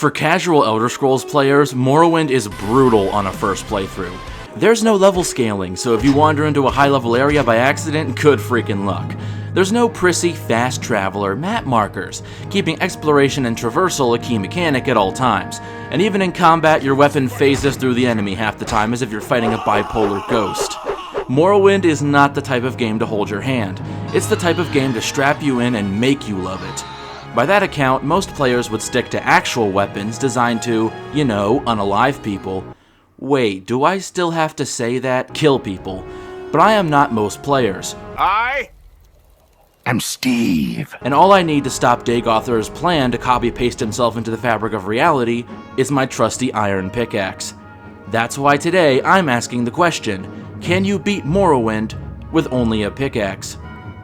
For casual Elder Scrolls players, Morrowind is brutal on a first playthrough. There's no level scaling, so if you wander into a high-level area by accident, good freaking luck. There's no prissy, fast travel or map markers, keeping exploration and traversal a key mechanic at all times. And even in combat, your weapon phases through the enemy half the time as if you're fighting a bipolar ghost. Morrowind is not the type of game to hold your hand. It's the type of game to strap you in and make you love it. By that account, most players would stick to actual weapons designed to, you know, unalive people. Wait, do I still have to say that? Kill people. But I am not most players. I'm Steve. And all I need to stop Dagoth Ur's plan to copy-paste himself into the fabric of reality is my trusty iron pickaxe. That's why today I'm asking the question, can you beat Morrowind with only a pickaxe?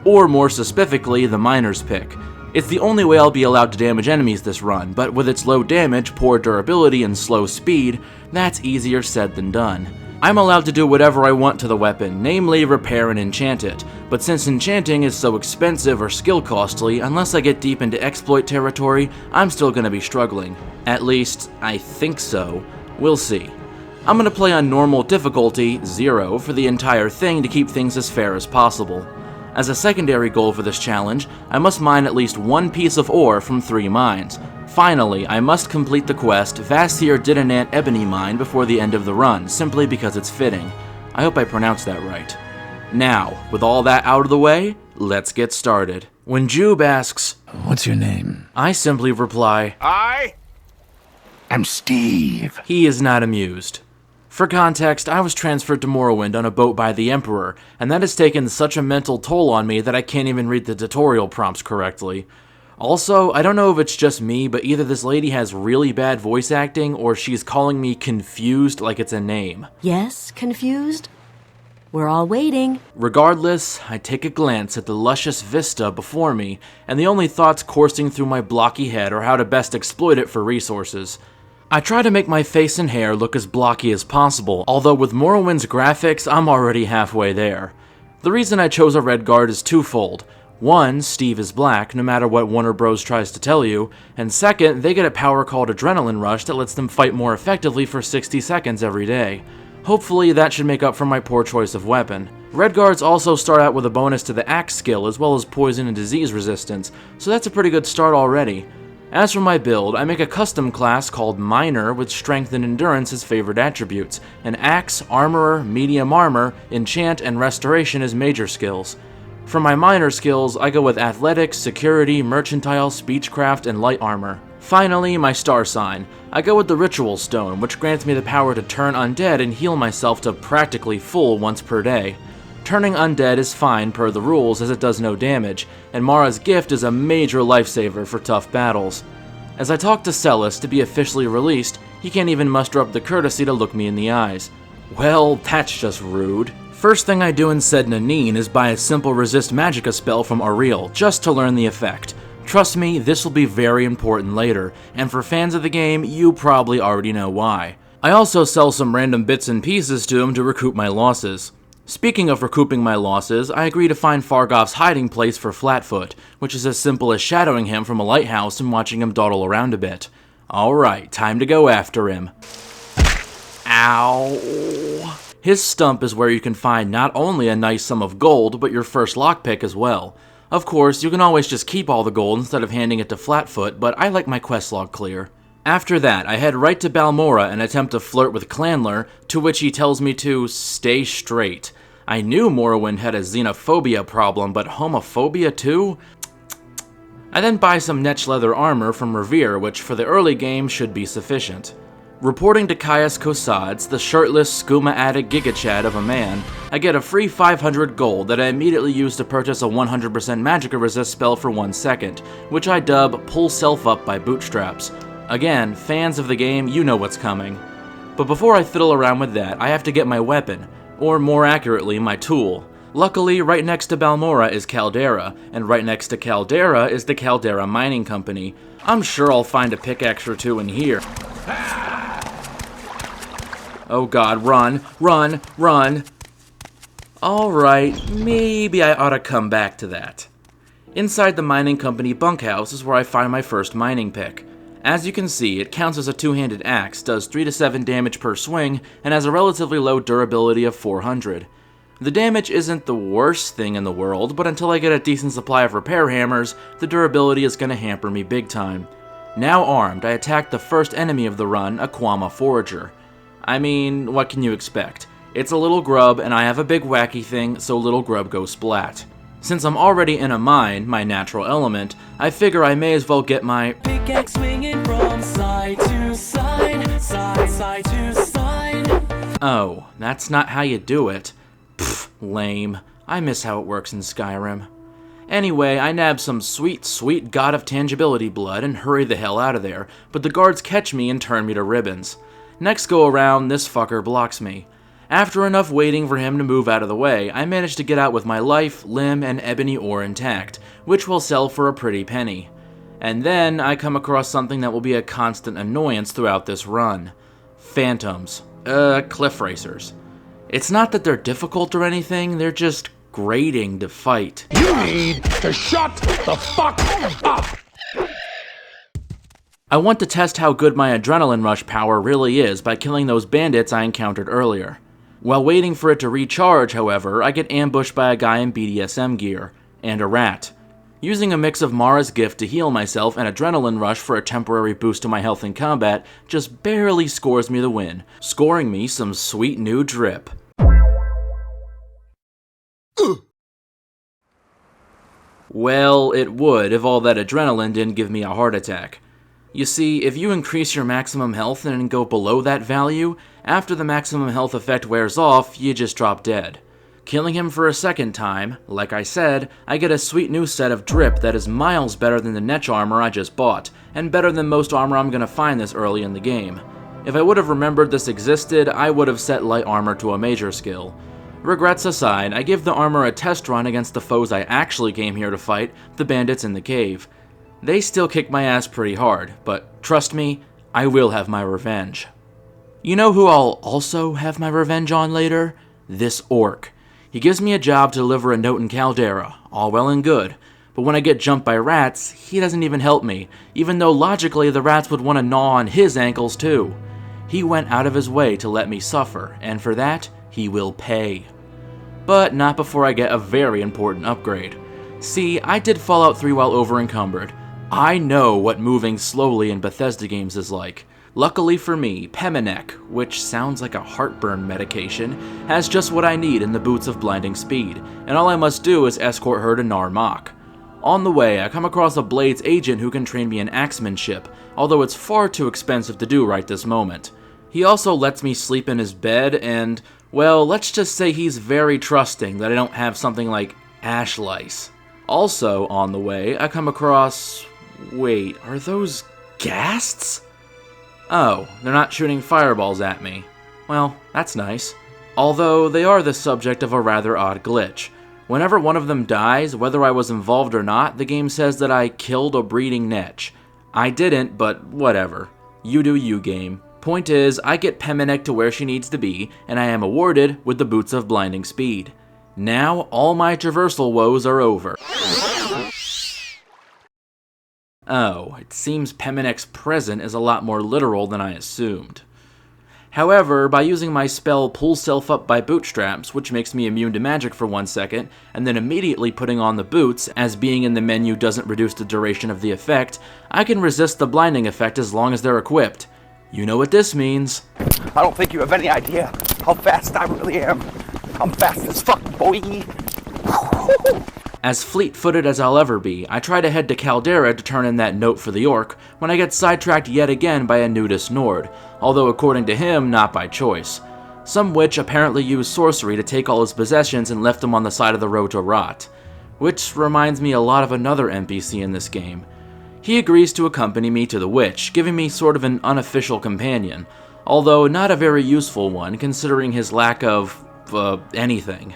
Or more specifically, the miner's pick. It's the only way I'll be allowed to damage enemies this run, but with its low damage, poor durability, and slow speed, that's easier said than done. I'm allowed to do whatever I want to the weapon, namely repair and enchant it, but since enchanting is so expensive or skill costly, unless I get deep into exploit territory, I'm still gonna be struggling. At least, I think so. We'll see. I'm gonna play on normal difficulty, 0, for the entire thing to keep things as fair as possible. As a secondary goal for this challenge, I must mine at least one piece of ore from 3 mines. Finally, I must complete the quest Vasir Didinant Ebony Mine before the end of the run, simply because it's fitting. I hope I pronounced that right. Now, with all that out of the way, let's get started. When Jube asks, What's your name? I simply reply, I'm Steve. He is not amused. For context, I was transferred to Morrowind on a boat by the Emperor, and that has taken such a mental toll on me that I can't even read the tutorial prompts correctly. Also, I don't know if it's just me, but either this lady has really bad voice acting, or she's calling me confused like it's a name. Yes, confused? We're all waiting. Regardless, I take a glance at the luscious vista before me, and the only thoughts coursing through my blocky head are how to best exploit it for resources. I try to make my face and hair look as blocky as possible, although with Morrowind's graphics, I'm already halfway there. The reason I chose a red guard is twofold. One, Steve is black, no matter what Warner Bros. Tries to tell you, and second, they get a power called Adrenaline Rush that lets them fight more effectively for 60 seconds every day. Hopefully that should make up for my poor choice of weapon. Red guards also start out with a bonus to the axe skill as well as poison and disease resistance, so that's a pretty good start already. As for my build, I make a custom class called Miner with Strength and Endurance as favored attributes, and Axe, Armorer, Medium Armor, Enchant, and Restoration as major skills. For my minor skills, I go with Athletics, Security, Mercantile, Speechcraft, and Light Armor. Finally, my star sign. I go with the Ritual Stone, which grants me the power to turn undead and heal myself to practically full once per day. Turning undead is fine per the rules as it does no damage, and Mara's gift is a major lifesaver for tough battles. As I talk to Celis to be officially released, he can't even muster up the courtesy to look me in the eyes. Well, that's just rude. First thing I do in said Nanine is buy a simple resist magicka spell from Auriel, just to learn the effect. Trust me, this will be very important later, and for fans of the game, you probably already know why. I also sell some random bits and pieces to him to recoup my losses. Speaking of recouping my losses, I agree to find Fargoth's hiding place for Flatfoot, which is as simple as shadowing him from a lighthouse and watching him dawdle around a bit. Alright, time to go after him. Ow. His stump is where you can find not only a nice sum of gold, but your first lockpick as well. Of course, you can always just keep all the gold instead of handing it to Flatfoot, but I like my quest log clear. After that, I head right to Balmora and attempt to flirt with Clanler, to which he tells me to stay straight. I knew Morrowind had a xenophobia problem, but homophobia too? I then buy some Netch leather armor from Revere, which for the early game should be sufficient. Reporting to Caius Cossades, the shirtless, skooma-addict gigachad of a man, I get a free 500 gold that I immediately use to purchase a 100% magicka resist spell for 1 second, which I dub Pull Self Up by Bootstraps. Again, fans of the game, you know what's coming. But before I fiddle around with that, I have to get my weapon, or more accurately, my tool. Luckily, right next to Balmora is Caldera, and right next to Caldera is the Caldera Mining Company. I'm sure I'll find a pickaxe or two in here. Oh god, run, run, run. Alright, maybe I ought to come back to that. Inside the mining company bunkhouse is where I find my first mining pick. As you can see, it counts as a two-handed axe, does 3 to 7 damage per swing, and has a relatively low durability of 400. The damage isn't the worst thing in the world, but until I get a decent supply of repair hammers, the durability is going to hamper me big time. Now armed, I attack the first enemy of the run, a Quama Forager. I mean, what can you expect? It's a little grub, and I have a big wacky thing, so little grub goes splat. Since I'm already in a mine, my natural element, I figure I may as well get my pickaxe swinging from side to side, side to side. Oh, that's not how you do it. Pfft, lame. I miss how it works in Skyrim. Anyway, I nab some sweet God of Tangibility blood and hurry the hell out of there, but the guards catch me and turn me to ribbons. Next go around, this fucker blocks me. After enough waiting for him to move out of the way, I manage to get out with my life, limb, and ebony ore intact, which will sell for a pretty penny. And then I come across something that will be a constant annoyance throughout this run. Phantoms. Cliff racers. It's not that they're difficult or anything, they're just grating to fight. You need to shut the fuck up! I want to test how good my adrenaline rush power really is by killing those bandits I encountered earlier. While waiting for it to recharge, however, I get ambushed by a guy in BDSM gear, and a rat. Using a mix of Mara's gift to heal myself and adrenaline rush for a temporary boost to my health in combat just barely scores me the win, scoring me some sweet new drip. Well, it would if all that adrenaline didn't give me a heart attack. You see, if you increase your maximum health and then go below that value, after the maximum health effect wears off, you just drop dead. Killing him for a second time, like I said, I get a sweet new set of drip that is miles better than the Netch armor I just bought, and better than most armor I'm gonna find this early in the game. If I would have remembered this existed, I would have set light armor to a major skill. Regrets aside, I give the armor a test run against the foes I actually came here to fight, the bandits in the cave. They still kick my ass pretty hard, but trust me, I will have my revenge. You know who I'll also have my revenge on later? This orc. He gives me a job to deliver a note in Caldera, all well and good, but when I get jumped by rats, he doesn't even help me, even though logically the rats would want to gnaw on his ankles too. He went out of his way to let me suffer, and for that, he will pay. But not before I get a very important upgrade. See, I did Fallout 3 while over-encumbered. I know what moving slowly in Bethesda games is like. Luckily for me, Peminec, which sounds like a heartburn medication, has just what I need in the boots of blinding speed, and all I must do is escort her to Narmak. On the way, I come across a Blades agent who can train me in axemanship, although it's far too expensive to do right this moment. He also lets me sleep in his bed and, well, let's just say he's very trusting that I don't have something like ash lice. Also, on the way, I come across... Wait, are those ghasts? Oh, they're not shooting fireballs at me. Well, that's nice. Although, they are the subject of a rather odd glitch. Whenever one of them dies, whether I was involved or not, the game says that I killed a breeding Netch. I didn't, but whatever. You do you, game. Point is, I get Peminec to where she needs to be, and I am awarded with the boots of blinding speed. Now, all my traversal woes are over. Oh, it seems Peminec's present is a lot more literal than I assumed. However, by using my spell Pull Self Up by Bootstraps, which makes me immune to magic for 1 second, and then immediately putting on the boots, as being in the menu doesn't reduce the duration of the effect, I can resist the blinding effect as long as they're equipped. You know what this means. I don't think you have any idea how fast I really am. I'm fast as fuck, boy. As fleet-footed as I'll ever be, I try to head to Caldera to turn in that note for the orc, when I get sidetracked yet again by a nudist Nord, although according to him, not by choice. Some witch apparently used sorcery to take all his possessions and left them on the side of the road to rot. Which reminds me a lot of another NPC in this game. He agrees to accompany me to the witch, giving me sort of an unofficial companion, although not a very useful one considering his lack of, anything.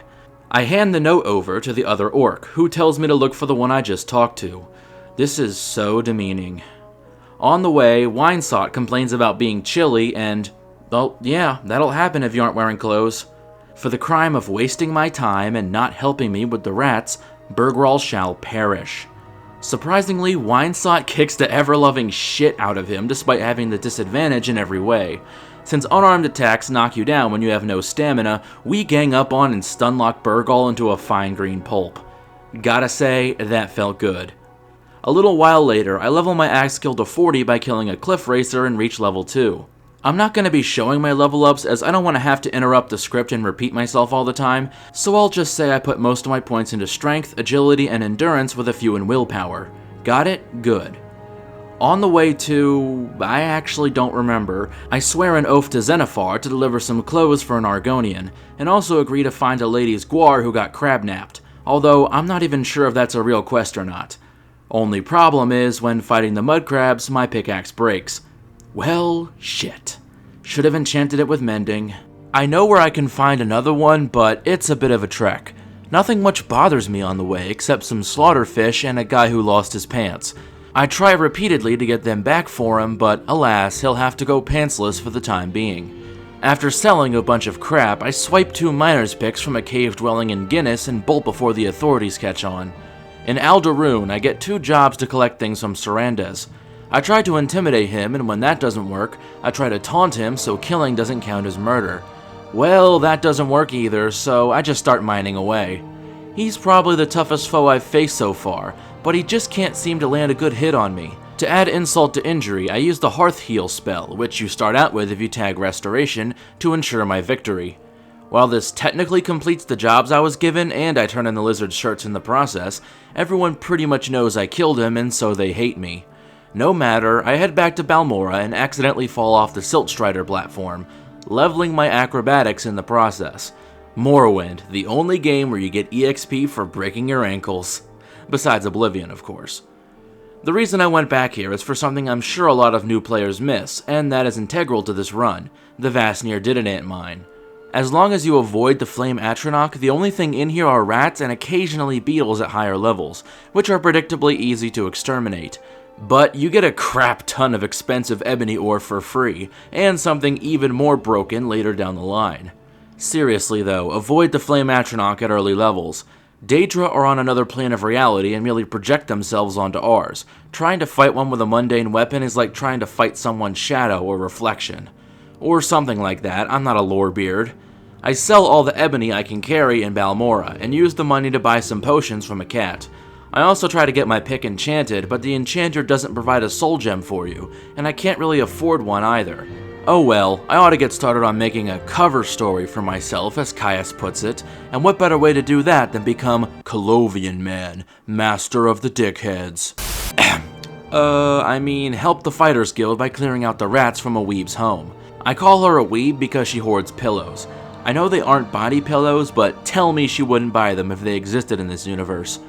I hand the note over to the other orc, who tells me to look for the one I just talked to. This is so demeaning. On the way, Winesot complains about being chilly and, well, yeah, that'll happen if you aren't wearing clothes. For the crime of wasting my time and not helping me with the rats, Bergral shall perish. Surprisingly, Winesot kicks the ever-loving shit out of him despite having the disadvantage in every way. Since unarmed attacks knock you down when you have no stamina, we gang up on and stunlock Burgal into a fine green pulp. Gotta say, that felt good. A little while later, I level my axe skill to 40 by killing a cliff racer and reach level 2. I'm not going to be showing my level ups as I don't want to have to interrupt the script and repeat myself all the time, so I'll just say I put most of my points into strength, agility, and endurance with a few in willpower. Got it? Good. On the way to... I actually don't remember. I swear an oath to Xenophar to deliver some clothes for an Argonian, and also agree to find a lady's guar who got crabnapped, although I'm not even sure if that's a real quest or not. Only problem is, when fighting the mud crabs, my pickaxe breaks. Well, shit. Should have enchanted it with mending. I know where I can find another one, but it's a bit of a trek. Nothing much bothers me on the way except some slaughterfish and a guy who lost his pants. I try repeatedly to get them back for him, but alas, he'll have to go pantsless for the time being. After selling a bunch of crap, I swipe 2 miner's picks from a cave dwelling in Guinness and bolt before the authorities catch on. In Aldaroon, I get 2 jobs to collect things from Sarandes. I try to intimidate him, and when that doesn't work, I try to taunt him so killing doesn't count as murder. Well, that doesn't work either, so I just start mining away. He's probably the toughest foe I've faced so far, but he just can't seem to land a good hit on me. To add insult to injury, I use the Hearth Heal spell, which you start out with if you tag Restoration, to ensure my victory. While this technically completes the jobs I was given, and I turn in the lizard's shirts in the process, everyone pretty much knows I killed him, and so they hate me. No matter, I head back to Balmora and accidentally fall off the Siltstrider platform, leveling my acrobatics in the process. Morrowind, the only game where you get EXP for breaking your ankles. Besides Oblivion, of course. The reason I went back here is for something I'm sure a lot of new players miss, and that is integral to this run, the Vasnir Didonant mine. As long as you avoid the Flame Atronach, the only thing in here are rats and occasionally beetles at higher levels, which are predictably easy to exterminate. But you get a crap ton of expensive ebony ore for free, and something even more broken later down the line. Seriously though, avoid the Flame Atronach at early levels. Daedra are on another plane of reality and merely project themselves onto ours. Trying to fight one with a mundane weapon is like trying to fight someone's shadow or reflection. Or something like that, I'm not a lorebeard. I sell all the ebony I can carry in Balmora, and use the money to buy some potions from a cat. I also try to get my pick enchanted, but the enchanter doesn't provide a soul gem for you, and I can't really afford one either. Oh well, I ought to get started on making a cover story for myself, as Caius puts it, and what better way to do that than become Colovian Man, Master of the Dickheads. Help the Fighters Guild by clearing out the rats from a weeb's home. I call her a weeb because she hoards pillows. I know they aren't body pillows, but tell me she wouldn't buy them if they existed in this universe.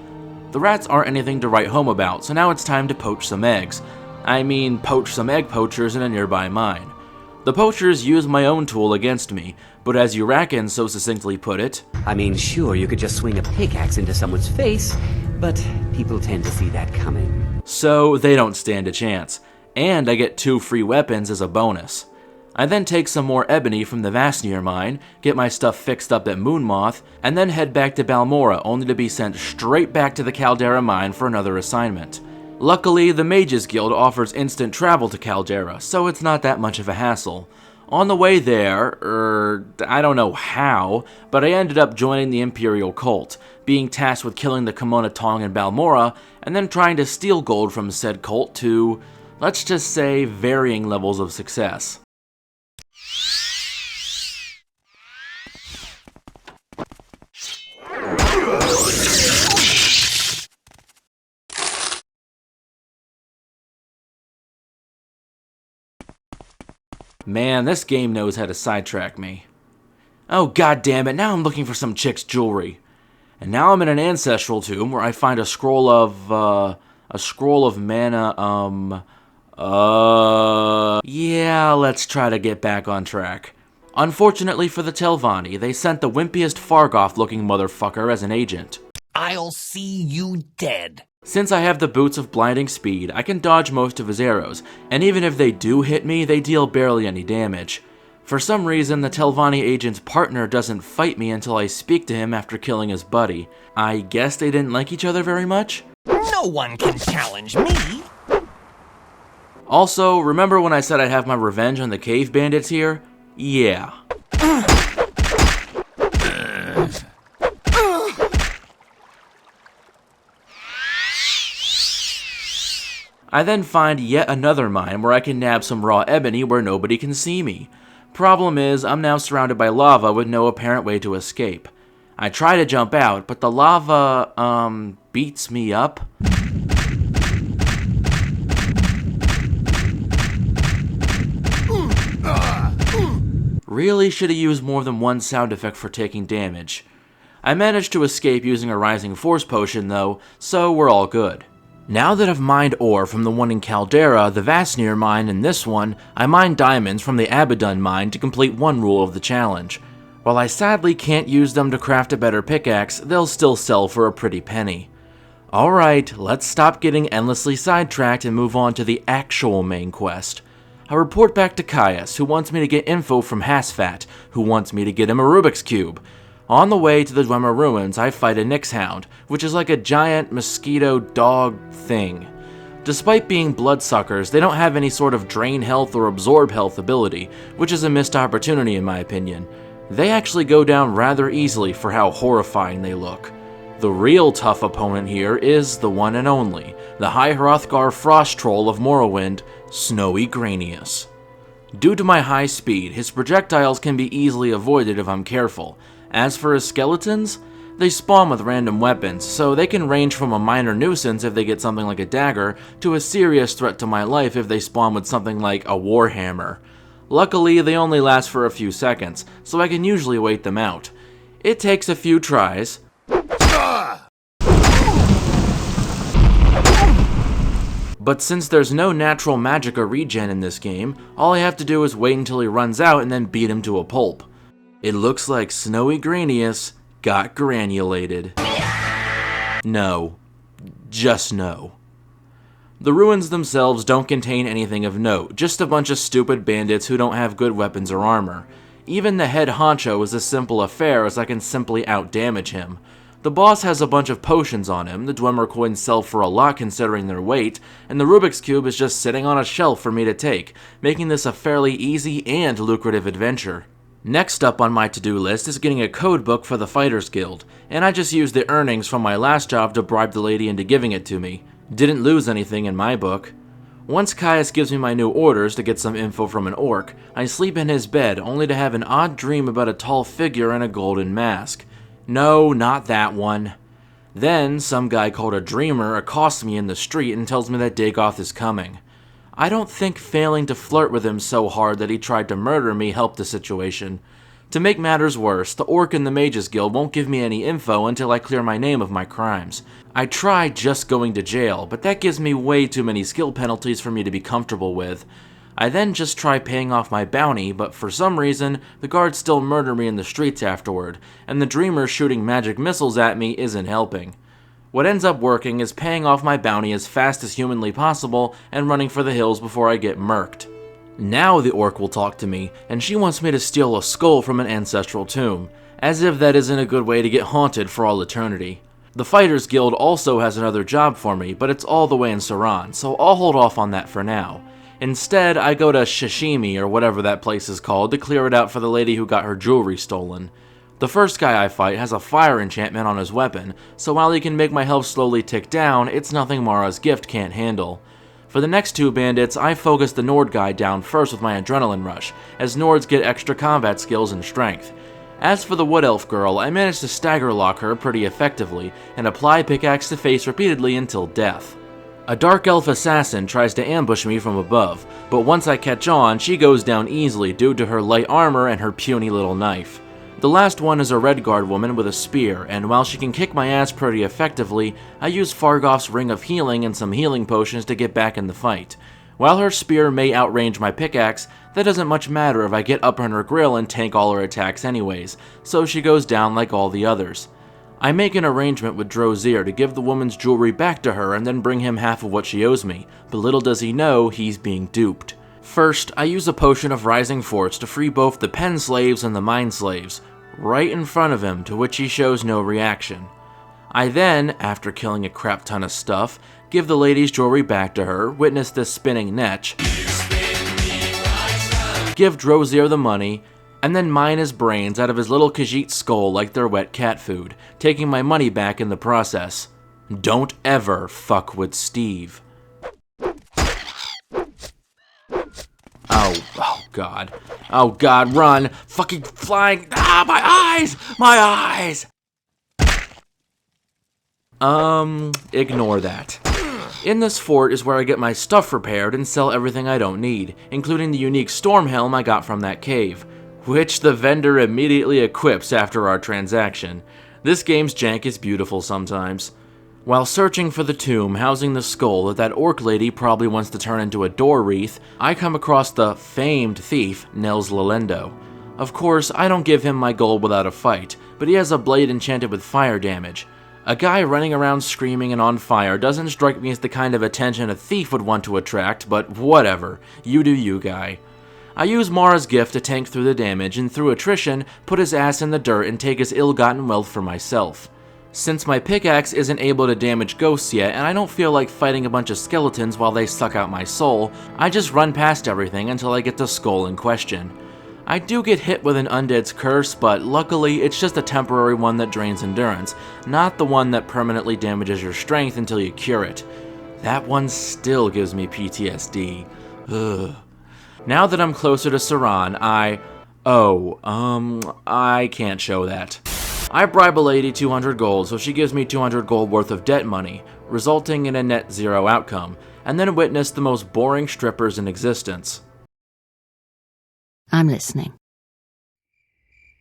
The rats aren't anything to write home about, so now it's time to poach some eggs. Poach some egg poachers in a nearby mine. The poachers use my own tool against me, but as Urakan so succinctly put it, Sure, you could just swing a pickaxe into someone's face, but people tend to see that coming. So they don't stand a chance, and I get 2 free weapons as a bonus. I then take some more ebony from the Vasnir mine, get my stuff fixed up at Moonmoth, and then head back to Balmora only to be sent straight back to the Caldera mine for another assignment. Luckily, the Mages Guild offers instant travel to Caldera, so it's not that much of a hassle. On the way there, I don't know how, but I ended up joining the Imperial Cult, being tasked with killing the Kimona Tong in Balmora, and then trying to steal gold from said cult to, let's just say, varying levels of success. Man, this game knows how to sidetrack me. Oh god damn it, now I'm looking for some chick's jewelry. And now I'm in an ancestral tomb where I find a scroll of mana, yeah, let's try to get back on track. Unfortunately for the Telvanni, they sent the wimpiest Fargoth-looking motherfucker as an agent. I'll see you dead. Since I have the boots of blinding speed, I can dodge most of his arrows, and even if they do hit me, they deal barely any damage. For some reason, the Telvanni agent's partner doesn't fight me until I speak to him after killing his buddy. I guess they didn't like each other very much? No No one can challenge me. Also, remember when I said I'd have my revenge on the cave bandits here? Yeah. I then find yet another mine where I can nab some raw ebony where nobody can see me. Problem is, I'm now surrounded by lava with no apparent way to escape. I try to jump out, but the lava, beats me up. Really should have used more than one sound effect for taking damage. I managed to escape using a rising force potion though, so we're all good. Now that I've mined ore from the one in Caldera, the Vasnir mine, and this one, I mined diamonds from the Abaddon mine to complete one rule of the challenge. While I sadly can't use them to craft a better pickaxe, they'll still sell for a pretty penny. Alright, let's stop getting endlessly sidetracked and move on to the actual main quest. I report back to Caius, who wants me to get info from Hasfat, who wants me to get him a Rubik's Cube. On the way to the Dwemer ruins, I fight a Nyx Hound, which is like a giant mosquito dog thing. Despite being bloodsuckers, they don't have any sort of drain health or absorb health ability, which is a missed opportunity in my opinion. They actually go down rather easily for how horrifying they look. The real tough opponent here is the one and only, the High Hrothgar Frost Troll of Morrowind, Snowy Granius. Due to my high speed, his projectiles can be easily avoided if I'm careful. As for his skeletons, they spawn with random weapons, so they can range from a minor nuisance if they get something like a dagger, to a serious threat to my life if they spawn with something like a warhammer. Luckily, they only last for a few seconds, so I can usually wait them out. It takes a few tries. But since there's no natural magicka regen in this game, all I have to do is wait until he runs out and then beat him to a pulp. It looks like Snowy Granius got granulated. No. Just no. The ruins themselves don't contain anything of note, just a bunch of stupid bandits who don't have good weapons or armor. Even the head honcho is a simple affair as I can simply outdamage him. The boss has a bunch of potions on him, the Dwemer coins sell for a lot considering their weight, and the Rubik's Cube is just sitting on a shelf for me to take, making this a fairly easy and lucrative adventure. Next up on my to-do list is getting a code book for the Fighters Guild, and I just used the earnings from my last job to bribe the lady into giving it to me. Didn't lose anything in my book. Once Caius gives me my new orders to get some info from an orc, I sleep in his bed only to have an odd dream about a tall figure in a golden mask. No, not that one. Then, some guy called a Dreamer accosts me in the street and tells me that Dagoth is coming. I don't think failing to flirt with him so hard that he tried to murder me helped the situation. To make matters worse, the orc in the Mages Guild won't give me any info until I clear my name of my crimes. I tried just going to jail, but that gives me way too many skill penalties for me to be comfortable with. I then just try paying off my bounty, but for some reason, the guards still murder me in the streets afterward, and the Dreamer shooting magic missiles at me isn't helping. What ends up working is paying off my bounty as fast as humanly possible and running for the hills before I get murked. Now the orc will talk to me, and she wants me to steal a skull from an ancestral tomb, as if that isn't a good way to get haunted for all eternity. The Fighters Guild also has another job for me, but it's all the way in Saran, so I'll hold off on that for now. Instead, I go to Shishimi, or whatever that place is called, to clear it out for the lady who got her jewelry stolen. The first guy I fight has a fire enchantment on his weapon, so while he can make my health slowly tick down, it's nothing Mara's gift can't handle. For the next two bandits, I focus the Nord guy down first with my adrenaline rush, as Nords get extra combat skills and strength. As for the Wood Elf girl, I managed to stagger lock her pretty effectively, and apply pickaxe to face repeatedly until death. A Dark Elf assassin tries to ambush me from above, but once I catch on, she goes down easily due to her light armor and her puny little knife. The last one is a Redguard woman with a spear, and while she can kick my ass pretty effectively, I use Fargoth's Ring of Healing and some healing potions to get back in the fight. While her spear may outrange my pickaxe, that doesn't much matter if I get up in her grill and tank all her attacks anyways, so she goes down like all the others. I make an arrangement with Drozir to give the woman's jewelry back to her and then bring him half of what she owes me, but little does he know he's being duped. First, I use a potion of Rising Force to free both the pen slaves and the mine slaves, right in front of him, to which he shows no reaction. I then, after killing a crap ton of stuff, give the lady's jewelry back to her, witness this spinning netch, give Drozier the money, and then mine his brains out of his little Khajiit skull like they're wet cat food, taking my money back in the process. Don't ever fuck with Steve. Oh god. Oh god, run! Fucking flying! Ah, my eyes! My eyes! Ignore that. In this fort is where I get my stuff repaired and sell everything I don't need, including the unique storm helm I got from that cave, which the vendor immediately equips after our transaction. This game's jank is beautiful sometimes. While searching for the tomb housing the skull that orc lady probably wants to turn into a door wreath, I come across the famed thief, Nels Lalendo. Of course, I don't give him my gold without a fight, but he has a blade enchanted with fire damage. A guy running around screaming and on fire doesn't strike me as the kind of attention a thief would want to attract, but whatever. You do you, guy. I use Mara's gift to tank through the damage and through attrition, put his ass in the dirt and take his ill-gotten wealth for myself. Since my pickaxe isn't able to damage ghosts yet and I don't feel like fighting a bunch of skeletons while they suck out my soul, I just run past everything until I get the skull in question. I do get hit with an undead's curse, but luckily it's just a temporary one that drains endurance, not the one that permanently damages your strength until you cure it. That one still gives me PTSD. Ugh. Now that I'm closer to Saran, I can't show that. I bribe a lady 200 gold, so she gives me 200 gold worth of debt money, resulting in a net zero outcome, and then witness the most boring strippers in existence. I'm listening.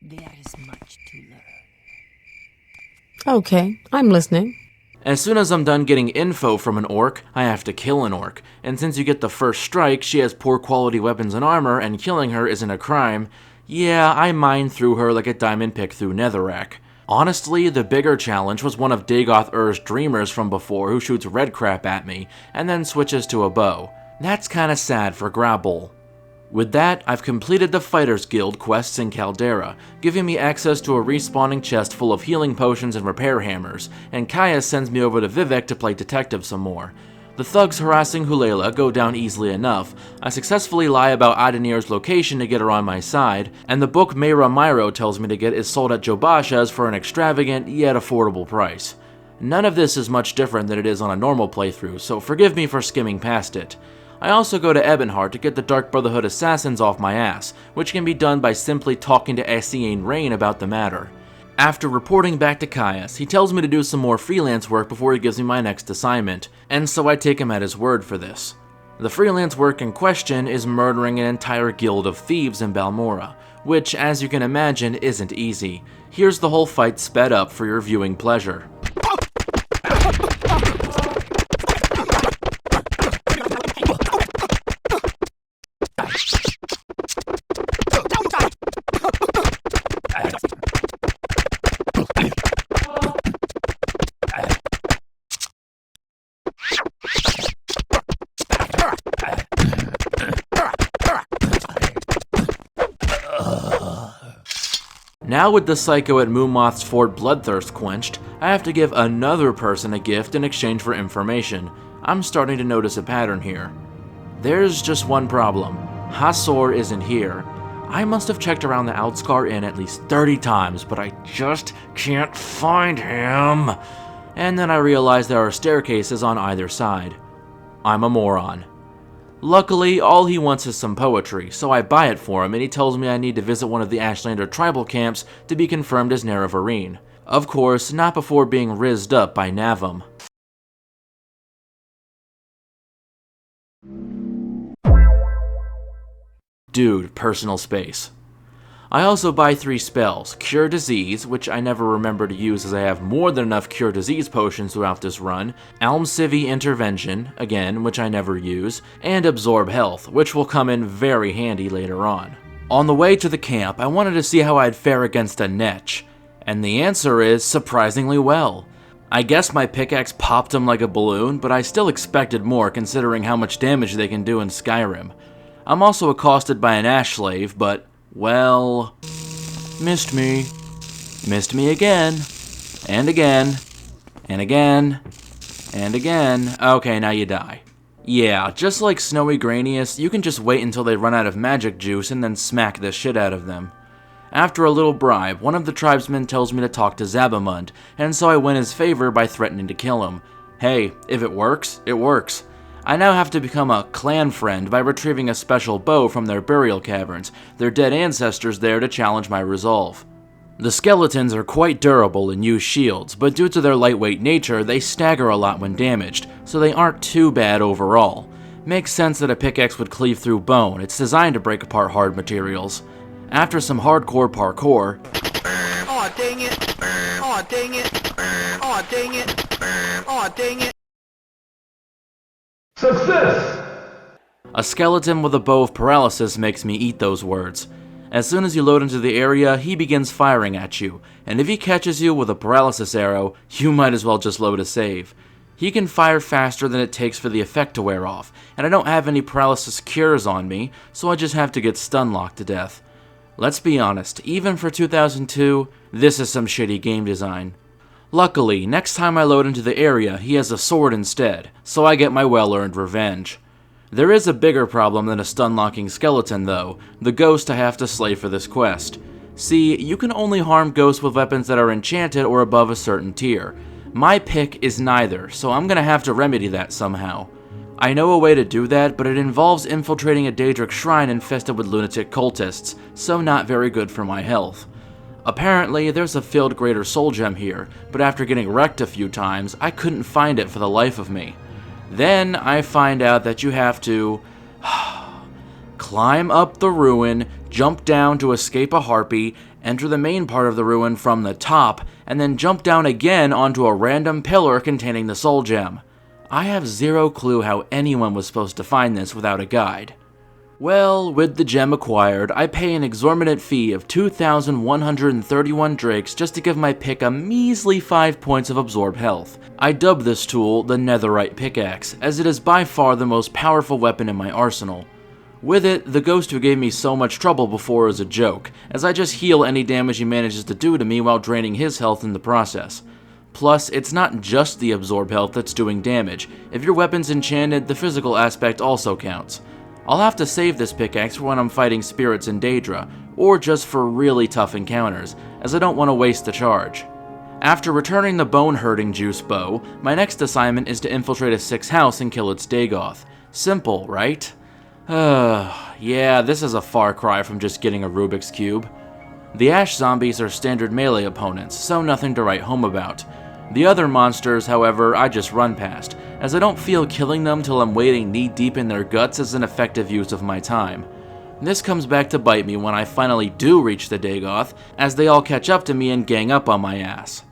There is much to learn. Okay, I'm listening. As soon as I'm done getting info from an orc, I have to kill an orc, and since you get the first strike, she has poor quality weapons and armor, and killing her isn't a crime, yeah, I mine through her like a diamond pick through netherrack. Honestly, the bigger challenge was one of Dagoth Ur's dreamers from before who shoots red crap at me, and then switches to a bow. That's kinda sad for Grabble. With that, I've completed the Fighters Guild quests in Caldera, giving me access to a respawning chest full of healing potions and repair hammers, and Kaya sends me over to Vivek to play detective some more. The thugs harassing Hulela go down easily enough, I successfully lie about Adenir's location to get her on my side, and the book Meira Myro tells me to get is sold at Jobasha's for an extravagant yet affordable price. None of this is much different than it is on a normal playthrough, so forgive me for skimming past it. I also go to Ebonheart to get the Dark Brotherhood assassins off my ass, which can be done by simply talking to Essien Rain about the matter. After reporting back to Caius, he tells me to do some more freelance work before he gives me my next assignment, and so I take him at his word for this. The freelance work in question is murdering an entire guild of thieves in Balmora, which, as you can imagine, isn't easy. Here's the whole fight sped up for your viewing pleasure. Now with the Psycho at Moomoth's Fort Bloodthirst quenched, I have to give another person a gift in exchange for information. I'm starting to notice a pattern here. There's just one problem. Hasor isn't here. I must have checked around the Outskar Inn at least 30 times, but I just can't find him. And then I realize there are staircases on either side. I'm a moron. Luckily, all he wants is some poetry, so I buy it for him and he tells me I need to visit one of the Ashlander tribal camps to be confirmed as Nerevarine. Of course, not before being rizzed up by Navam. Dude, personal space. I also buy 3 spells, Cure Disease, which I never remember to use as I have more than enough Cure Disease potions throughout this run, Almcivi Intervention, again, which I never use, and Absorb Health, which will come in very handy later on. On the way to the camp, I wanted to see how I'd fare against a Netch, and the answer is surprisingly well. I guess my pickaxe popped him like a balloon, but I still expected more considering how much damage they can do in Skyrim. I'm also accosted by an Ash Slave, but well, missed me. Missed me again. And again. And again. And again. Okay, now you die. Yeah, just like Snowy Granius, you can just wait until they run out of magic juice and then smack the shit out of them. After a little bribe, one of the tribesmen tells me to talk to Zabamund, and so I win his favor by threatening to kill him. Hey, if it works, it works. I now have to become a clan friend by retrieving a special bow from their burial caverns, their dead ancestors there to challenge my resolve. The skeletons are quite durable and use shields, but due to their lightweight nature, they stagger a lot when damaged, so they aren't too bad overall. Makes sense that a pickaxe would cleave through bone, it's designed to break apart hard materials. After some hardcore parkour... Aw, dang it! Aw, dang it! Aw, dang it! Aw, dang it! Success! A skeleton with a bow of paralysis makes me eat those words. As soon as you load into the area, he begins firing at you, and if he catches you with a paralysis arrow, you might as well just load a save. He can fire faster than it takes for the effect to wear off, and I don't have any paralysis cures on me, so I just have to get stun locked to death. Let's be honest, even for 2002, this is some shitty game design. Luckily, next time I load into the area, he has a sword instead, so I get my well-earned revenge. There is a bigger problem than a stun-locking skeleton though, the ghost I have to slay for this quest. See, you can only harm ghosts with weapons that are enchanted or above a certain tier. My pick is neither, so I'm gonna have to remedy that somehow. I know a way to do that, but it involves infiltrating a Daedric shrine infested with lunatic cultists, so not very good for my health. Apparently, there's a filled greater soul gem here, but after getting wrecked a few times, I couldn't find it for the life of me. Then I find out that you have to climb up the ruin, jump down to escape a harpy, enter the main part of the ruin from the top, and then jump down again onto a random pillar containing the soul gem. I have zero clue how anyone was supposed to find this without a guide. Well, with the gem acquired, I pay an exorbitant fee of 2,131 drakes just to give my pick a measly 5 points of absorb health. I dub this tool the Netherite Pickaxe, as it is by far the most powerful weapon in my arsenal. With it, the ghost who gave me so much trouble before is a joke, as I just heal any damage he manages to do to me while draining his health in the process. Plus, it's not just the absorb health that's doing damage. If your weapon's enchanted, the physical aspect also counts. I'll have to save this pickaxe for when I'm fighting spirits in Daedra, or just for really tough encounters, as I don't want to waste the charge. After returning the bone-hurting juice bow, my next assignment is to infiltrate a 6th house and kill its Dagoth. Simple, right? Yeah, this is a far cry from just getting a Rubik's Cube. The Ash zombies are standard melee opponents, so nothing to write home about. The other monsters, however, I just run past, as I don't feel killing them till I'm wading knee-deep in their guts is an effective use of my time. This comes back to bite me when I finally do reach the Dagoth, as they all catch up to me and gang up on my ass.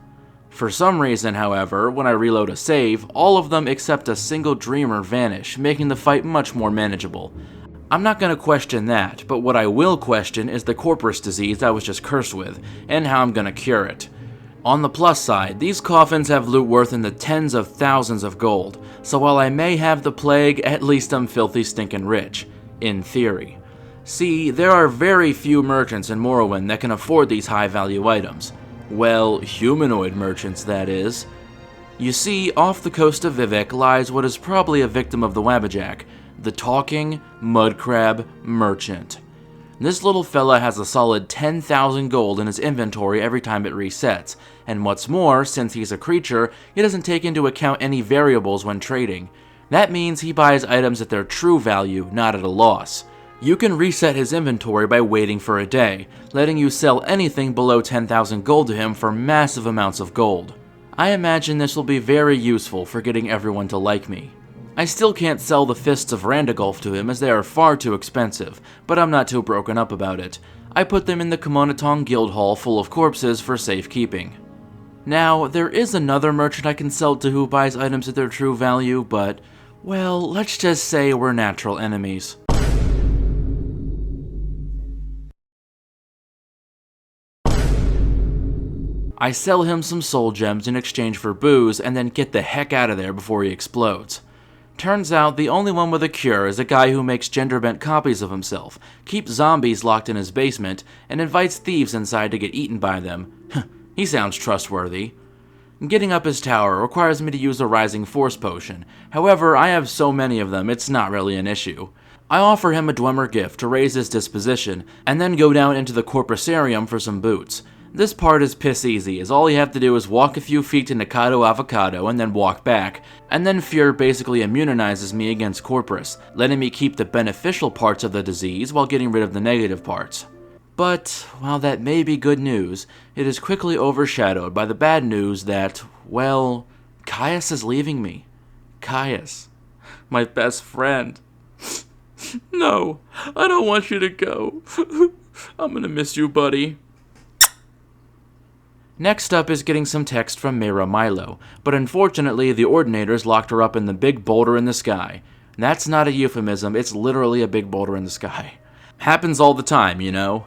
For some reason, however, when I reload a save, all of them except a single dreamer vanish, making the fight much more manageable. I'm not going to question that, but what I will question is the corpus disease I was just cursed with, and how I'm going to cure it. On the plus side, these coffins have loot worth in the tens of thousands of gold, so while I may have the plague, at least I'm filthy stinkin' rich. In theory. See, there are very few merchants in Morrowind that can afford these high-value items. Well, humanoid merchants, that is. You see, off the coast of Vivec lies what is probably a victim of the Wabbajack, the talking mud crab merchant. This little fella has a solid 10,000 gold in his inventory every time it resets, and what's more, since he's a creature, he doesn't take into account any variables when trading. That means he buys items at their true value, not at a loss. You can reset his inventory by waiting for a day, letting you sell anything below 10,000 gold to him for massive amounts of gold. I imagine this will be very useful for getting everyone to like me. I still can't sell the Fists of Randagulf to him as they are far too expensive, but I'm not too broken up about it. I put them in the Kemonatong Guild Hall full of corpses for safekeeping. Now, there is another merchant I can sell to who buys items at their true value, but, well, let's just say we're natural enemies. I sell him some soul gems in exchange for booze and then get the heck out of there before he explodes. Turns out the only one with a cure is a guy who makes gender-bent copies of himself, keeps zombies locked in his basement, and invites thieves inside to get eaten by them. He sounds trustworthy. Getting up his tower requires me to use a Rising Force potion. However, I have so many of them, it's not really an issue. I offer him a Dwemer gift to raise his disposition, and then go down into the Corpusarium for some boots. This part is piss easy, as all you have to do is walk a few feet to Nikado Avocado and then walk back, and then Fear basically immunizes me against Corpus, letting me keep the beneficial parts of the disease while getting rid of the negative parts. But, while that may be good news, it is quickly overshadowed by the bad news that, well, Caius is leaving me. Caius, my best friend. No, I don't want you to go. I'm gonna miss you, buddy. Next up is getting some text from Mira Milo, but unfortunately the Ordinators locked her up in the big boulder in the sky. That's not a euphemism, it's literally a big boulder in the sky. Happens all the time, you know.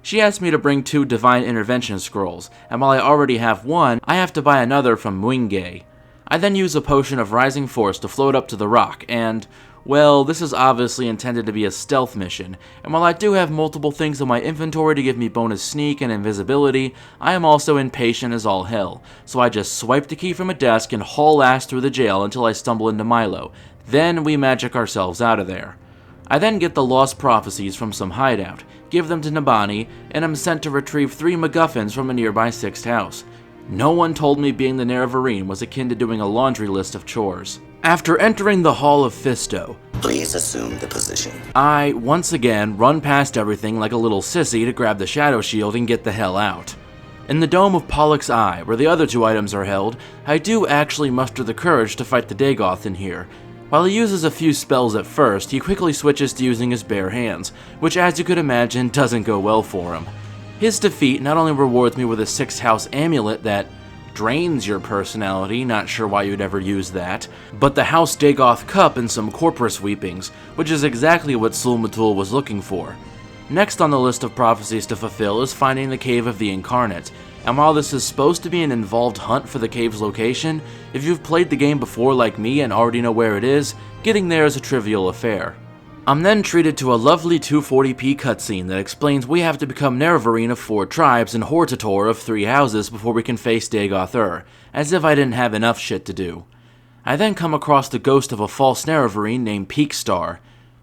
She asked me to bring 2 Divine Intervention Scrolls, and while I already have one, I have to buy another from Mwinge. I then use a potion of Rising Force to float up to the rock, and, well, this is obviously intended to be a stealth mission, and while I do have multiple things in my inventory to give me bonus sneak and invisibility, I am also impatient as all hell, so I just swipe the key from a desk and haul ass through the jail until I stumble into Milo. Then we magic ourselves out of there. I then get the lost prophecies from some hideout, give them to Nabani, and am sent to retrieve 3 MacGuffins from a nearby 6th house. No one told me being the Nerevarine was akin to doing a laundry list of chores. After entering the Hall of Fisto, please assume the position. I, once again, run past everything like a little sissy to grab the Shadow Shield and get the hell out. In the Dome of Pollux Eye, where the other 2 items are held, I do actually muster the courage to fight the Dagoth in here. While he uses a few spells at first, he quickly switches to using his bare hands, which as you could imagine doesn't go well for him. His defeat not only rewards me with a 6th house amulet that drains your personality, not sure why you'd ever use that, but the House Dagoth Cup and some Corpus Weepings, which is exactly what Sulmatul was looking for. Next on the list of prophecies to fulfill is finding the Cave of the Incarnate, and while this is supposed to be an involved hunt for the cave's location, if you've played the game before like me and already know where it is, getting there is a trivial affair. I'm then treated to a lovely 240p cutscene that explains we have to become Nerevarine of 4 tribes and Hortator of 3 houses before we can face Dagoth Ur, as if I didn't have enough shit to do. I then come across the ghost of a false Nerevarine named Peakstar.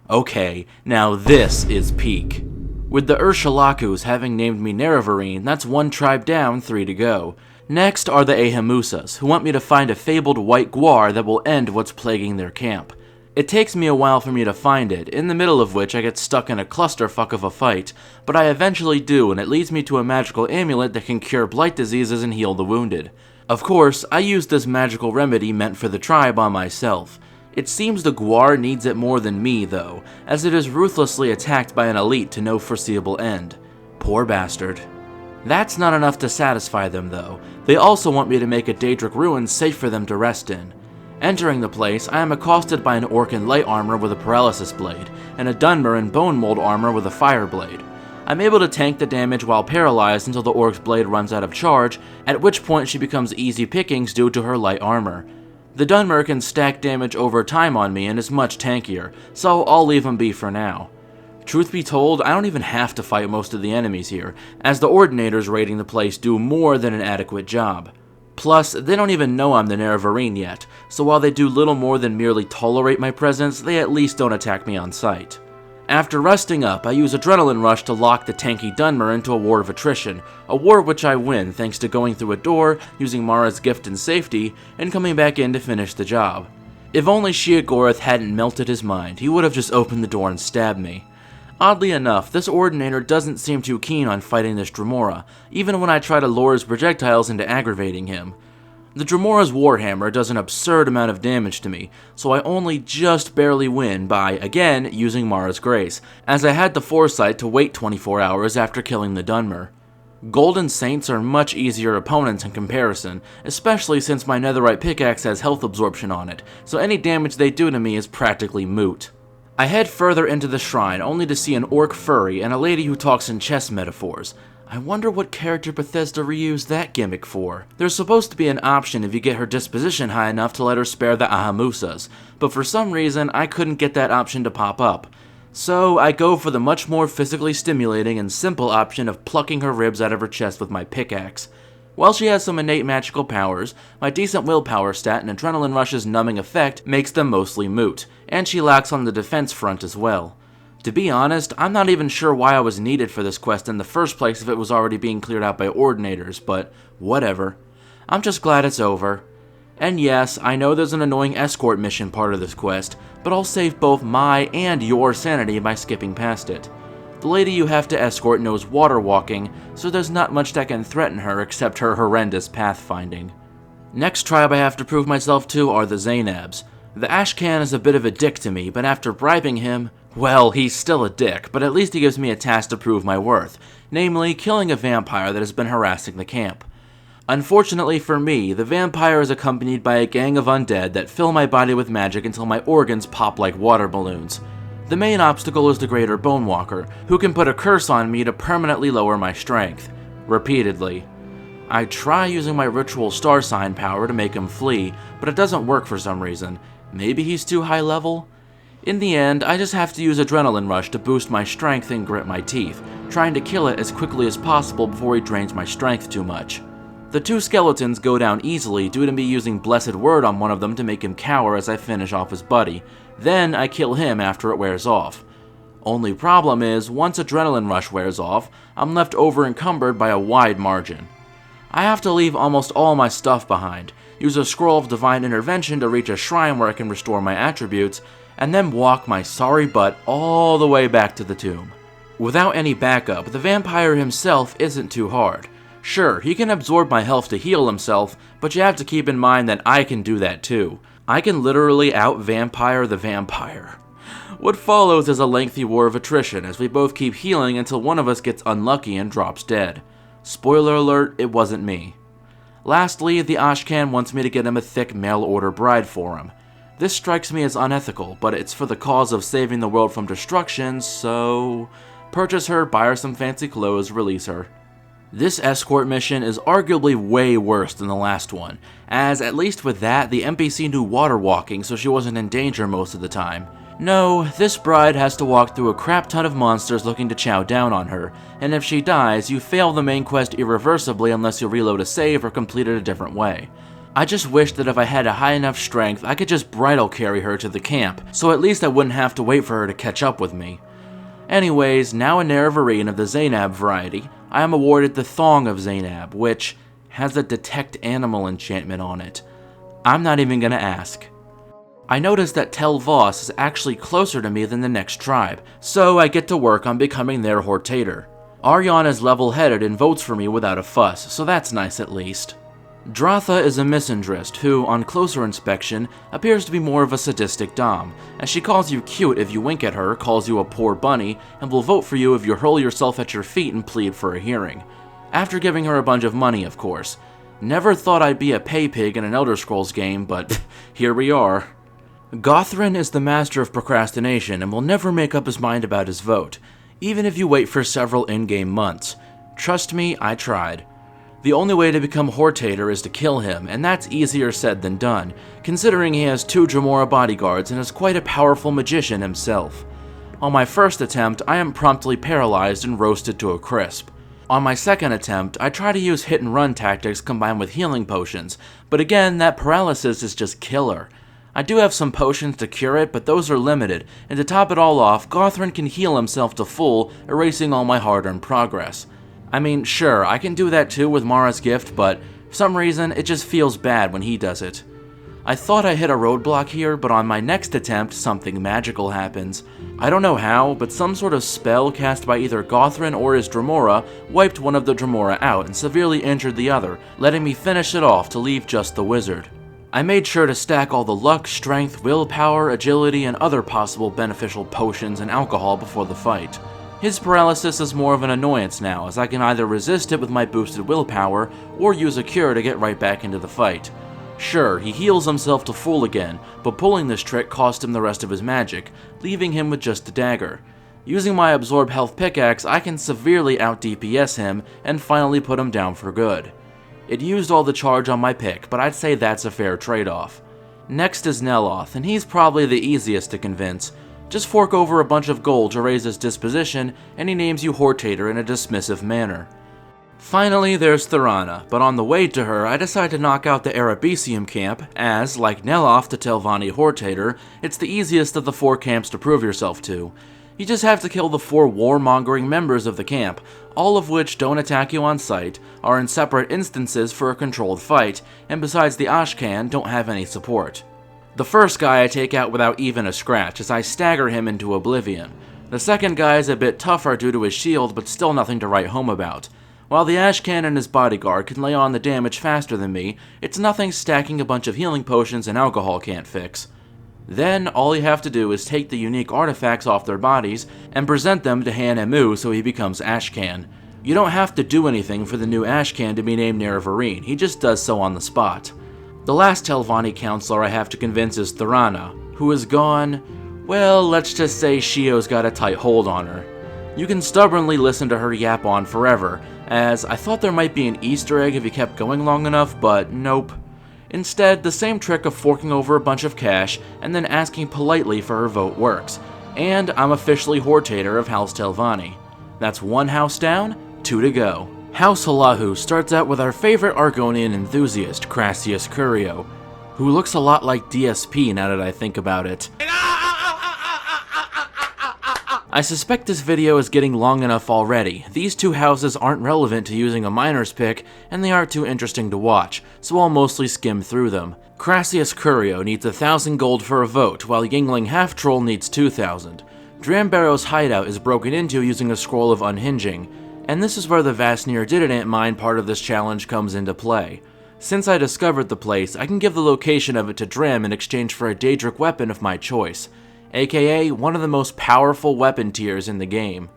Okay, now this is peak. With the Urshalakus having named me Nerevarine, that's 1 tribe down, 3 to go. Next are the Ahamusas, who want me to find a fabled white guar that will end what's plaguing their camp. It takes me a while for me to find it, in the middle of which I get stuck in a clusterfuck of a fight, but I eventually do, and it leads me to a magical amulet that can cure blight diseases and heal the wounded. Of course, I used this magical remedy meant for the tribe on myself. It seems the guar needs it more than me, though, as it is ruthlessly attacked by an elite to no foreseeable end. Poor bastard. That's not enough to satisfy them, though. They also want me to make a Daedric ruin safe for them to rest in. Entering the place, I am accosted by an orc in light armor with a paralysis blade, and a Dunmer in bone mold armor with a fire blade. I'm able to tank the damage while paralyzed until the orc's blade runs out of charge, at which point she becomes easy pickings due to her light armor. The Dunmer can stack damage over time on me and is much tankier, so I'll leave him be for now. Truth be told, I don't even have to fight most of the enemies here, as the Ordinators raiding the place do more than an adequate job. Plus, they don't even know I'm the Nerevarine yet, so while they do little more than merely tolerate my presence, they at least don't attack me on sight. After resting up, I use Adrenaline Rush to lock the tanky Dunmer into a War of Attrition, a war which I win thanks to going through a door, using Mara's gift and safety, and coming back in to finish the job. If only Sheogorath hadn't melted his mind, he would have just opened the door and stabbed me. Oddly enough, this Ordinator doesn't seem too keen on fighting this Dremora, even when I try to lure his projectiles into aggravating him. The Dremora's Warhammer does an absurd amount of damage to me, so I only just barely win by, again, using Mara's Grace, as I had the foresight to wait 24 hours after killing the Dunmer. Golden Saints are much easier opponents in comparison, especially since my netherite pickaxe has health absorption on it, so any damage they do to me is practically moot. I head further into the shrine only to see an orc furry and a lady who talks in chess metaphors. I wonder what character Bethesda reused that gimmick for. There's supposed to be an option if you get her disposition high enough to let her spare the Ahamusas, but for some reason I couldn't get that option to pop up. So I go for the much more physically stimulating and simple option of plucking her ribs out of her chest with my pickaxe. While she has some innate magical powers, my decent willpower stat and Adrenaline Rush's numbing effect makes them mostly moot, and she lacks on the defense front as well. To be honest, I'm not even sure why I was needed for this quest in the first place if it was already being cleared out by Ordinators, but whatever. I'm just glad it's over. And yes, I know there's an annoying escort mission part of this quest, but I'll save both my and your sanity by skipping past it. The lady you have to escort knows water walking, so there's not much that can threaten her except her horrendous pathfinding. Next tribe I have to prove myself to are the Zainabs. The Ashcan is a bit of a dick to me, but after bribing him, well, he's still a dick, but at least he gives me a task to prove my worth, namely killing a vampire that has been harassing the camp. Unfortunately for me, the vampire is accompanied by a gang of undead that fill my body with magic until my organs pop like water balloons. The main obstacle is the Greater Bonewalker, who can put a curse on me to permanently lower my strength. Repeatedly. I try using my ritual star sign power to make him flee, but it doesn't work for some reason. Maybe he's too high level? In the end, I just have to use Adrenaline Rush to boost my strength and grit my teeth, trying to kill it as quickly as possible before he drains my strength too much. The two skeletons go down easily due to me using Blessed Word on one of them to make him cower as I finish off his buddy. Then I kill him after it wears off. Only problem is, once Adrenaline Rush wears off, I'm left over-encumbered by a wide margin. I have to leave almost all my stuff behind, use a Scroll of Divine Intervention to reach a shrine where I can restore my attributes, and then walk my sorry butt all the way back to the tomb. Without any backup, the vampire himself isn't too hard. Sure, he can absorb my health to heal himself, but you have to keep in mind that I can do that too. I can literally out-vampire the vampire. What follows is a lengthy war of attrition as we both keep healing until one of us gets unlucky and drops dead. Spoiler alert, it wasn't me. Lastly, the Ashcan wants me to get him a thick mail-order bride for him. This strikes me as unethical, but it's for the cause of saving the world from destruction, so purchase her, buy her some fancy clothes, release her. This escort mission is arguably way worse than the last one, as at least with that, the NPC knew water walking so she wasn't in danger most of the time. No, this bride has to walk through a crap ton of monsters looking to chow down on her, and if she dies, you fail the main quest irreversibly unless you reload a save or complete it a different way. I just wish that if I had a high enough strength, I could just bridal carry her to the camp, so at least I wouldn't have to wait for her to catch up with me. Anyways, now a Nerevarine of the Zainab variety, I am awarded the Thong of Zainab, which has a Detect Animal enchantment on it. I'm not even gonna ask. I noticed that Tel Voss is actually closer to me than the next tribe, so I get to work on becoming their Hortator. Aryan is level-headed and votes for me without a fuss, so that's nice at least. Dratha is a misandrist who, on closer inspection, appears to be more of a sadistic dom, as she calls you cute if you wink at her, calls you a poor bunny, and will vote for you if you hurl yourself at your feet and plead for a hearing. After giving her a bunch of money, of course. Never thought I'd be a pay pig in an Elder Scrolls game, but here we are. Gothrin is the master of procrastination and will never make up his mind about his vote, even if you wait for several in-game months. Trust me, I tried. The only way to become Hortator is to kill him, and that's easier said than done, considering he has 2 Dremora bodyguards and is quite a powerful magician himself. On my first attempt, I am promptly paralyzed and roasted to a crisp. On my second attempt, I try to use hit-and-run tactics combined with healing potions, but again, that paralysis is just killer. I do have some potions to cure it, but those are limited, and to top it all off, Gothrin can heal himself to full, erasing all my hard-earned progress. I mean, sure, I can do that too with Mara's gift, but for some reason, it just feels bad when he does it. I thought I hit a roadblock here, but on my next attempt, something magical happens. I don't know how, but some sort of spell cast by either Gothrin or his Dremora wiped one of the Dremora out and severely injured the other, letting me finish it off to leave just the wizard. I made sure to stack all the luck, strength, willpower, agility, and other possible beneficial potions and alcohol before the fight. His paralysis is more of an annoyance now, as I can either resist it with my boosted willpower, or use a cure to get right back into the fight. Sure, he heals himself to full again, but pulling this trick cost him the rest of his magic, leaving him with just a dagger. Using my Absorb Health pickaxe, I can severely out-DPS him, and finally put him down for good. It used all the charge on my pick, but I'd say that's a fair trade-off. Next is Neloth, and he's probably the easiest to convince. Just fork over a bunch of gold to raise his disposition, and he names you Hortator in a dismissive manner. Finally, there's Thorana, but on the way to her, I decide to knock out the Arabesium camp, as, like Neloth to Telvanni Hortator, it's the easiest of the 4 camps to prove yourself to. You just have to kill the 4 warmongering members of the camp, all of which don't attack you on sight, are in separate instances for a controlled fight, and besides the Ashcan, don't have any support. The first guy I take out without even a scratch, as I stagger him into oblivion. The second guy is a bit tougher due to his shield, but still nothing to write home about. While the Ashcan and his bodyguard can lay on the damage faster than me, it's nothing stacking a bunch of healing potions and alcohol can't fix. Then, all you have to do is take the unique artifacts off their bodies and present them to Han Emu so he becomes Ashcan. You don't have to do anything for the new Ashcan to be named Nerevarine, he just does so on the spot. The last Telvanni counselor I have to convince is Thorana, who is gone, well, let's just say Shio's got a tight hold on her. You can stubbornly listen to her yap on forever, as I thought there might be an Easter egg if you kept going long enough, but nope. Instead, the same trick of forking over a bunch of cash and then asking politely for her vote works, and I'm officially Hortator of House Telvanni. That's 1 house down, 2 to go. House Halahu starts out with our favorite Argonian enthusiast, Crassius Curio, who looks a lot like DSP now that I think about it. I suspect this video is getting long enough already. These 2 houses aren't relevant to using a miner's pick, and they aren't too interesting to watch, so I'll mostly skim through them. Crassius Curio needs 1,000 gold for a vote, while Yingling Half-Troll needs 2,000. Drambarrow's hideout is broken into using a scroll of unhinging, and this is where the Vasnir Dididant mine part of this challenge comes into play. Since I discovered the place, I can give the location of it to Dram in exchange for a Daedric weapon of my choice, aka one of the most powerful weapon tiers in the game.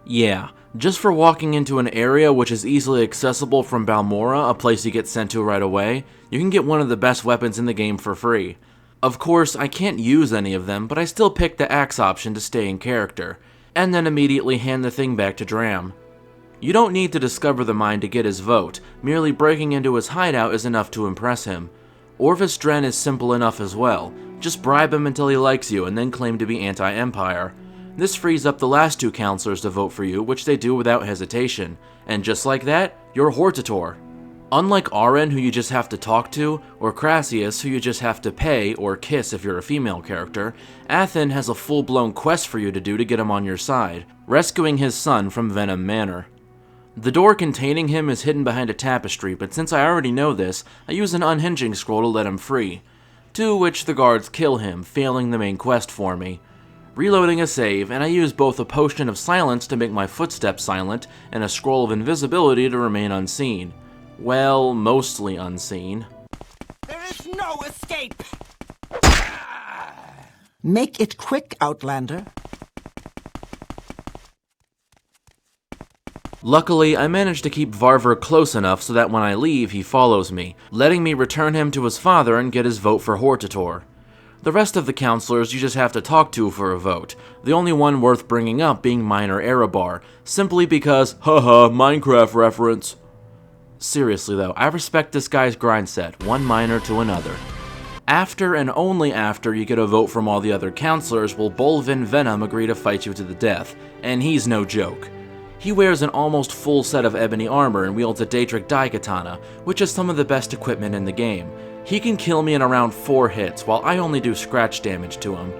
Yeah, just for walking into an area which is easily accessible from Balmora, a place you get sent to right away, you can get one of the best weapons in the game for free. Of course, I can't use any of them, but I still pick the axe option to stay in character, and then immediately hand the thing back to Dram. You don't need to discover the mine to get his vote, merely breaking into his hideout is enough to impress him. Orvis Dren is simple enough as well. Just bribe him until he likes you and then claim to be anti-Empire. This frees up the last 2 counselors to vote for you, which they do without hesitation. And just like that, you're Hortator. Unlike Aren, who you just have to talk to, or Crassius, who you just have to pay or kiss if you're a female character, Athen has a full-blown quest for you to do to get him on your side, rescuing his son from Venom Manor. The door containing him is hidden behind a tapestry, but since I already know this, I use an unhinging scroll to let him free. To which the guards kill him, failing the main quest for me. Reloading a save, and I use both a potion of silence to make my footsteps silent, and a scroll of invisibility to remain unseen. Well, mostly unseen. There is no escape! Make it quick, Outlander. Luckily, I managed to keep Varver close enough so that when I leave, he follows me, letting me return him to his father and get his vote for Hortator. The rest of the counselors you just have to talk to for a vote, the only one worth bringing up being Minor Erebar, simply because, haha, Minecraft reference. Seriously though, I respect this guy's grind set, one miner to another. After and only after you get a vote from all the other counselors will Bolvin Venom agree to fight you to the death, and he's no joke. He wears an almost full set of ebony armor and wields a Daedric Daikatana, which is some of the best equipment in the game. He can kill me in around 4 hits, while I only do scratch damage to him.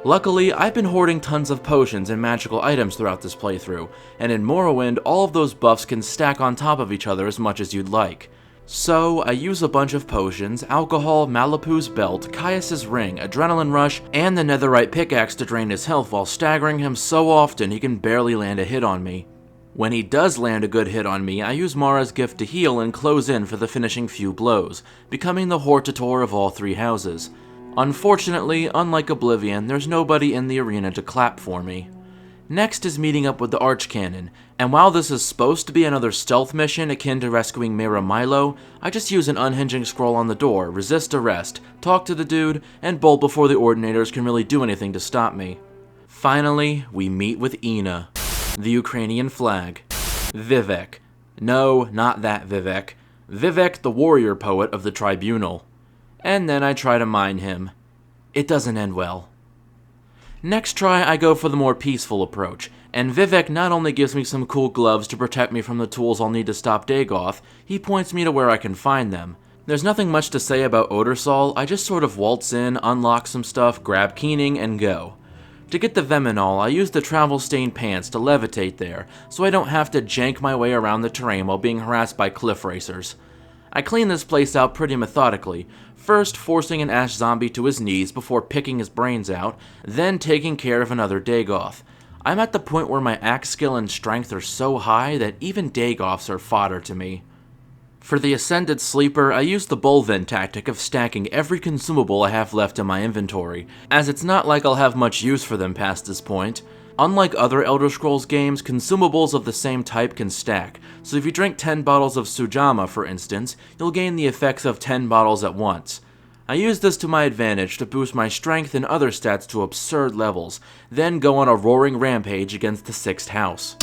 Luckily, I've been hoarding tons of potions and magical items throughout this playthrough, and in Morrowind, all of those buffs can stack on top of each other as much as you'd like. So, I use a bunch of potions, alcohol, Malipu's belt, Caius's ring, adrenaline rush, and the netherite pickaxe to drain his health while staggering him so often he can barely land a hit on me. When he does land a good hit on me, I use Mara's gift to heal and close in for the finishing few blows, becoming the Hortator of all 3 houses. Unfortunately, unlike Oblivion, there's nobody in the arena to clap for me. Next is meeting up with the Archcanon, and while this is supposed to be another stealth mission akin to rescuing Mira Milo, I just use an unhinging scroll on the door, resist arrest, talk to the dude, and bolt before the Ordinators can really do anything to stop me. Finally, we meet with Ina. The Ukrainian flag. Vivek. No, not that Vivek. Vivek, the warrior poet of the Tribunal. And then I try to mine him. It doesn't end well. Next try, I go for the more peaceful approach, And Vivek not only gives me some cool gloves to protect me from the tools I'll need to stop Dagoth, he points me to where I can find them. There's nothing much to say about Odersal, I just sort of waltz in, unlock some stuff, grab Keening, and go. To get the Veminol, I use the travel-stained pants to levitate there, so I don't have to jank my way around the terrain while being harassed by cliff racers. I clean this place out pretty methodically, first forcing an ash zombie to his knees before picking his brains out, then taking care of another Dagoth. I'm at the point where my axe skill and strength are so high that even Dagoths are fodder to me. For the Ascended Sleeper, I use the Bolvin tactic of stacking every consumable I have left in my inventory, as it's not like I'll have much use for them past this point. Unlike other Elder Scrolls games, consumables of the same type can stack, so if you drink 10 bottles of Sujamma, for instance, you'll gain the effects of 10 bottles at once. I use this to my advantage to boost my strength and other stats to absurd levels, then go on a roaring rampage against the 6th house.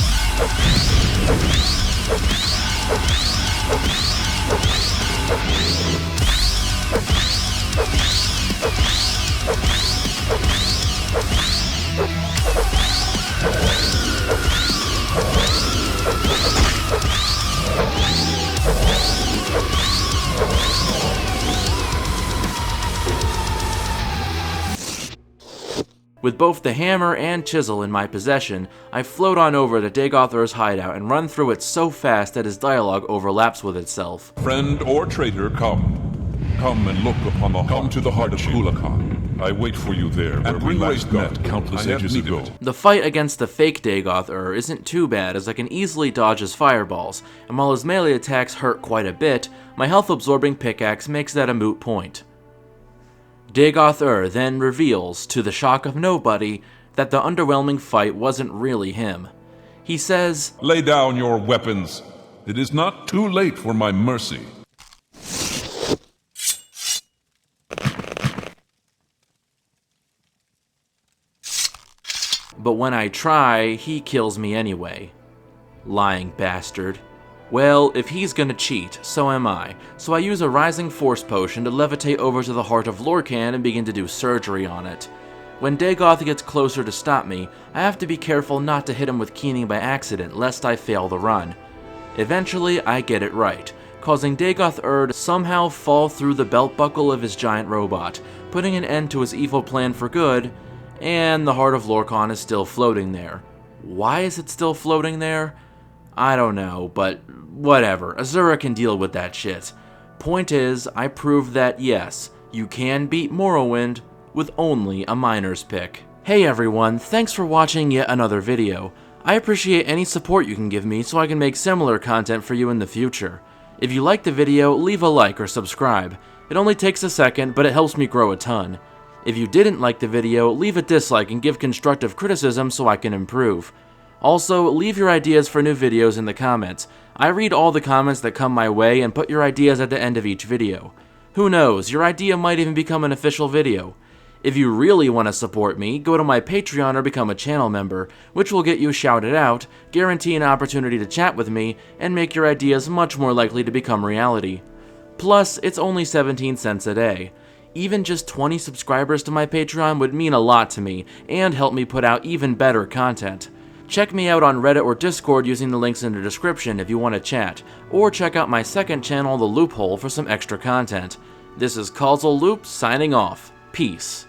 With both the hammer and chisel in my possession, I float on over to Dagoth Ur's hideout and run through it so fast that his dialogue overlaps with itself. Friend or traitor, come. Come and look upon the Come to the heart of Kulakan. I wait for you there, where we last met countless ages ago. The fight against the fake Dagoth Ur isn't too bad, as I can easily dodge his fireballs, and while his melee attacks hurt quite a bit, my health-absorbing pickaxe makes that a moot point. Dagoth Ur then reveals, to the shock of nobody, that the underwhelming fight wasn't really him. He says, "Lay down your weapons. It is not too late for my mercy." But when I try, he kills me anyway. Lying bastard. Well, if he's gonna cheat, so am I, so I use a Rising Force potion to levitate over to the heart of Lorkhan and begin to do surgery on it. When Dagoth gets closer to stop me, I have to be careful not to hit him with Keening by accident, lest I fail the run. Eventually, I get it right, causing Dagoth Ur to somehow fall through the belt buckle of his giant robot, putting an end to his evil plan for good, and the heart of Lorkhan is still floating there. Why is it still floating there? I don't know, but whatever, Azura can deal with that shit. Point is, I proved that yes, you can beat Morrowind with only a miner's pick. Hey everyone, thanks for watching yet another video. I appreciate any support you can give me so I can make similar content for you in the future. If you liked the video, leave a like or subscribe. It only takes a second, but it helps me grow a ton. If you didn't like the video, leave a dislike and give constructive criticism so I can improve. Also, leave your ideas for new videos in the comments. I read all the comments that come my way and put your ideas at the end of each video. Who knows, your idea might even become an official video. If you really want to support me, go to my Patreon or become a channel member, which will get you shouted out, guarantee an opportunity to chat with me, and make your ideas much more likely to become reality. Plus, it's only 17 cents a day. Even just 20 subscribers to my Patreon would mean a lot to me, and help me put out even better content. Check me out on Reddit or Discord using the links in the description if you want to chat, or check out my second channel, The Loophole, for some extra content. This is Causal Loop signing off. Peace.